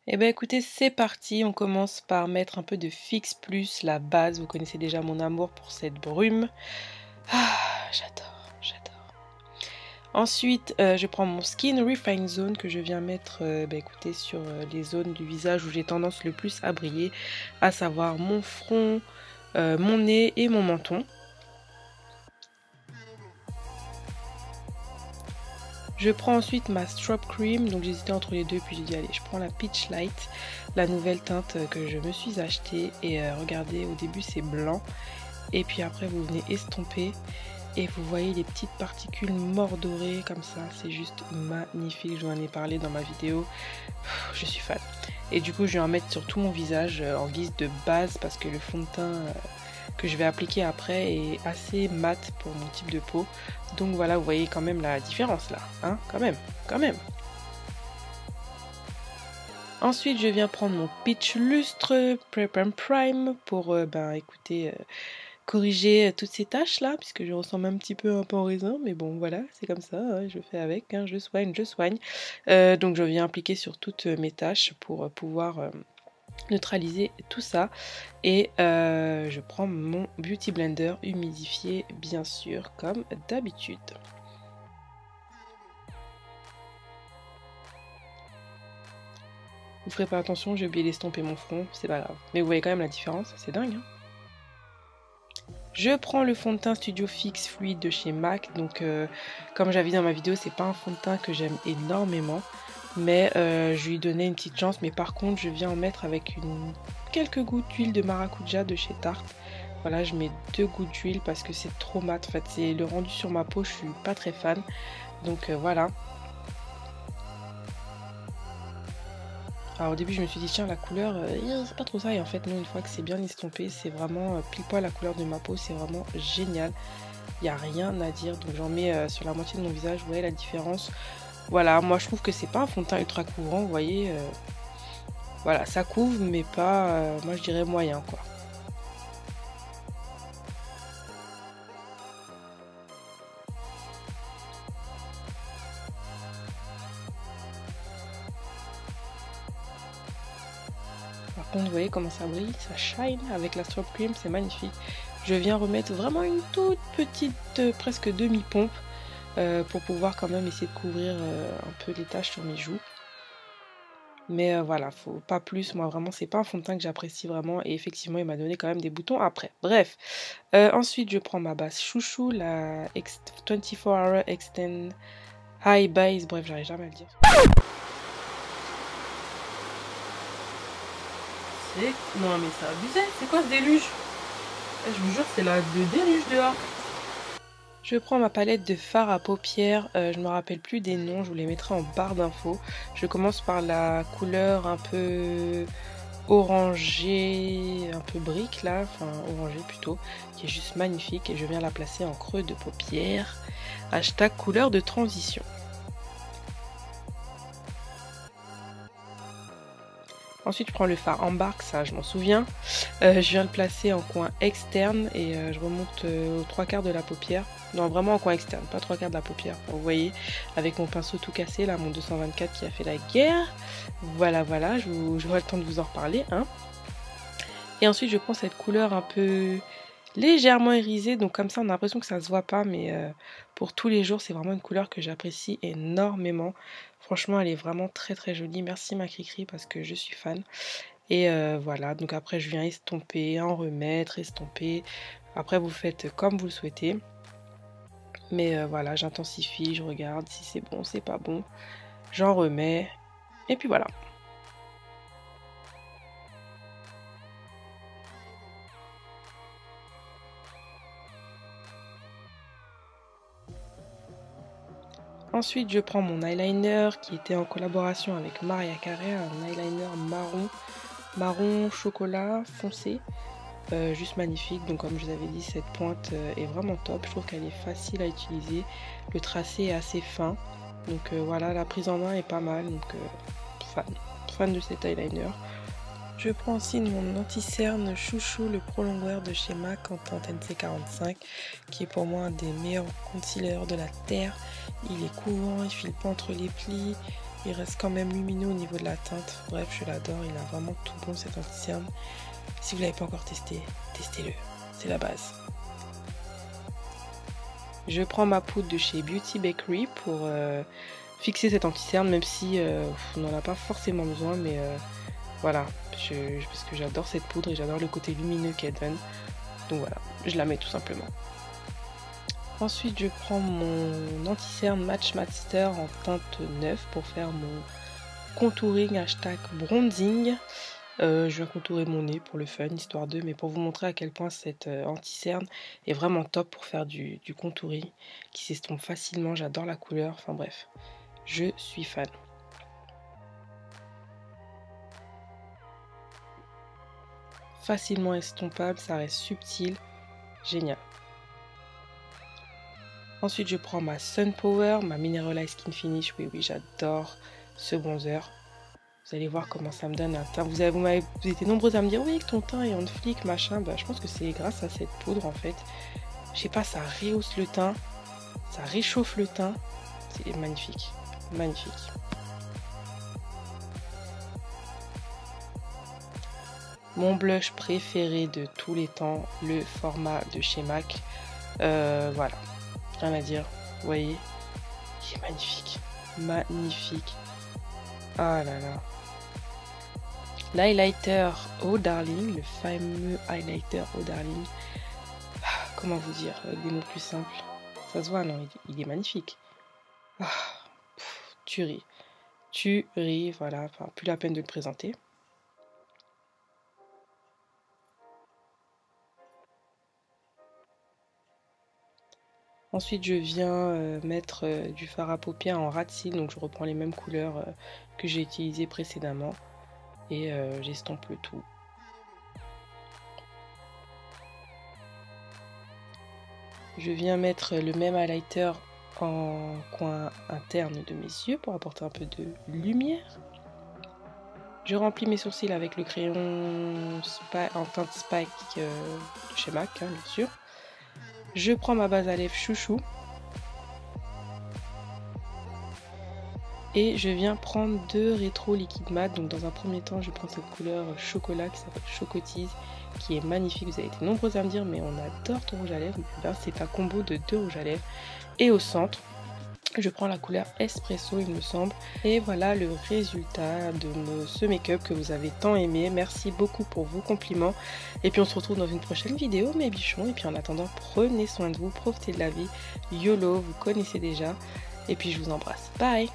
Eh ben écoutez, c'est parti. On commence par mettre un peu de Fix Plus, la base. Vous connaissez déjà mon amour pour cette brume. Ah, j'adore, j'adore. Ensuite, je prends mon Skin Refine Zone que je viens mettre écoutez, sur les zones du visage où j'ai tendance le plus à briller, à savoir mon front, mon nez et mon menton. Je prends ensuite ma Strobe Cream, donc j'hésitais entre les deux, puis j'ai dit allez, je prends la Peach Light, la nouvelle teinte que je me suis achetée. Et regardez, au début c'est blanc, et puis après vous venez estomper, et vous voyez les petites particules mordorées comme ça, c'est juste magnifique, je vous en ai parlé dans ma vidéo, je suis fan. Et du coup je vais en mettre sur tout mon visage en guise de base, parce que le fond de teint que je vais appliquer après est assez mat pour mon type de peau. Donc voilà, vous voyez quand même la différence là, hein, quand même, quand même. Ensuite, je viens prendre mon Peach Lustre Prep and Prime pour, écoutez, corriger toutes ces taches là, puisque je ressemble un petit peu en raisin, mais bon voilà, c'est comme ça, hein, je fais avec, hein, je soigne, je soigne. Donc je viens appliquer sur toutes mes taches pour pouvoir neutraliser tout ça. Et je prends mon Beauty Blender humidifié, bien sûr, comme d'habitude. Vous ferez pas attention, j'ai oublié d'estomper mon front, c'est pas grave. Mais vous voyez quand même la différence, c'est dingue, hein. Je prends le fond de teint Studio Fix Fluide de chez MAC. Donc comme j'avais dit dans ma vidéo, c'est pas un fond de teint que j'aime énormément, mais je lui donnais une petite chance. Mais par contre, je viens en mettre avec quelques gouttes d'huile de maracuja de chez Tarte. Voilà, je mets 2 gouttes d'huile parce que c'est trop mat. En fait, c'est le rendu sur ma peau, je suis pas très fan. Donc voilà. Alors au début je me suis dit tiens la couleur c'est pas trop ça, et en fait non, une fois que c'est bien estompé, c'est vraiment pile poil la couleur de ma peau, c'est vraiment génial, il n'y a rien à dire. Donc j'en mets sur la moitié de mon visage, vous voyez la différence. Voilà, moi je trouve que c'est pas un fond de teint ultra couvrant, vous voyez, voilà, ça couvre mais pas, moi je dirais moyen quoi. Par contre vous voyez comment ça brille, ça shine avec la Strobe Cream, c'est magnifique. Je viens remettre vraiment une toute petite, presque demi-pompe, pour pouvoir quand même essayer de couvrir un peu les taches sur mes joues. Mais voilà, faut pas plus, moi vraiment c'est pas un fond de teint que j'apprécie vraiment, et effectivement il m'a donné quand même des boutons après. Bref, ensuite je prends ma base chouchou, la 24 Hour Extend High Base, bref j'arrive jamais à le dire. Non mais c'est abusé, c'est quoi ce déluge? Je vous jure c'est le déluge dehors. Je prends ma palette de fard à paupières, je me rappelle plus des noms, je vous les mettrai en barre d'infos. Je commence par la couleur un peu orangé, un peu brique là, enfin orangé plutôt, qui est juste magnifique, et je viens la placer en creux de paupière. Hashtag couleur de transition. Ensuite je prends le fard embarque, ça je m'en souviens. Je viens le placer en coin externe, et je remonte aux 3/4 de la paupière. Non, vraiment en coin externe, pas 3/4 de la paupière. Vous voyez, avec mon pinceau tout cassé là, mon 224 qui a fait la guerre. Voilà, voilà, j'aurai le temps de vous en reparler, hein. Et ensuite je prends cette couleur un peu légèrement irisée, donc comme ça on a l'impression que ça se voit pas, mais pour tous les jours c'est vraiment une couleur que j'apprécie énormément. Franchement elle est vraiment très très jolie, merci ma Cricri parce que je suis fan. Et voilà, donc après je viens estomper, en remettre, estomper. Après vous faites comme vous le souhaitez. Mais voilà, j'intensifie, je regarde si c'est bon, c'est pas bon. J'en remets. Et puis voilà. Ensuite, je prends mon eyeliner qui était en collaboration avec Maria Carré, un eyeliner marron chocolat foncé. Juste magnifique. Donc comme je vous avais dit, cette pointe est vraiment top. Je trouve qu'elle est facile à utiliser. Le tracé est assez fin. Donc voilà, la prise en main est pas mal. Donc fan de cet eyeliner. Je prends aussi mon anti-cerne chouchou, le Prolongwear de chez MAC en teinte NC45, qui est pour moi un des meilleurs concealers de la terre. Il est couvrant, il file pas entre les plis, Il reste quand même lumineux au niveau de la teinte. Bref, je l'adore. Il a vraiment tout bon cet anti-cerne. Si vous ne l'avez pas encore testé, testez-le. C'est la base. Je prends ma poudre de chez Beauty Bakery pour fixer cet anti-cerne, même si on n'en a pas forcément besoin. Mais voilà, parce que j'adore cette poudre et j'adore le côté lumineux qu'elle donne. Donc voilà, je la mets tout simplement. Ensuite, je prends mon anti-cerne Match Master en teinte 9 pour faire mon contouring hashtag bronzing. Je viens contourer mon nez pour le fun, histoire de, mais pour vous montrer à quel point cette anti-cerne est vraiment top pour faire du contouring qui s'estompe facilement. J'adore la couleur, enfin bref, je suis fan. Facilement estompable, ça reste subtil, génial. Ensuite, je prends ma Sun Power, ma Mineralized Skin Finish. Oui, j'adore ce bronzer. Vous allez voir comment ça me donne un teint. Vous été nombreux à me dire, oui, que ton teint est en flic, machin. Bah, je pense que c'est grâce à cette poudre, en fait. Je sais pas, ça rehausse le teint. Ça réchauffe le teint. C'est magnifique. Magnifique. Mon blush préféré de tous les temps, le format de chez MAC. Voilà. Rien à dire, vous voyez, il est magnifique, magnifique. Ah là là. L'highlighter Oh Darling, le fameux highlighter Oh Darling. Ah, comment vous dire, avec des mots plus simples. Ça se voit, non, il est magnifique. Ah, tuerie, voilà, enfin, plus la peine de le présenter. Ensuite, je viens mettre du fard à paupières en rat de cils, donc je reprends les mêmes couleurs que j'ai utilisées précédemment et j'estompe le tout. Je viens mettre le même highlighter en coin interne de mes yeux pour apporter un peu de lumière. Je remplis mes sourcils avec le crayon en teinte Spike de chez MAC, hein, bien sûr. Je prends ma base à lèvres chouchou. Et je viens prendre 2 rétro liquide mat. Donc dans un premier temps, je prends cette couleur chocolat qui s'appelle Chocotise, qui est magnifique. Vous avez été nombreux à me dire, mais on adore ton rouge à lèvres. C'est un combo de 2 rouges à lèvres. Et au centre, je prends la couleur Espresso, il me semble. Et voilà le résultat de ce make-up que vous avez tant aimé. Merci beaucoup pour vos compliments. Et puis on se retrouve dans une prochaine vidéo, mes bichons. Et puis en attendant, prenez soin de vous, profitez de la vie. YOLO, vous connaissez déjà. Et puis je vous embrasse. Bye!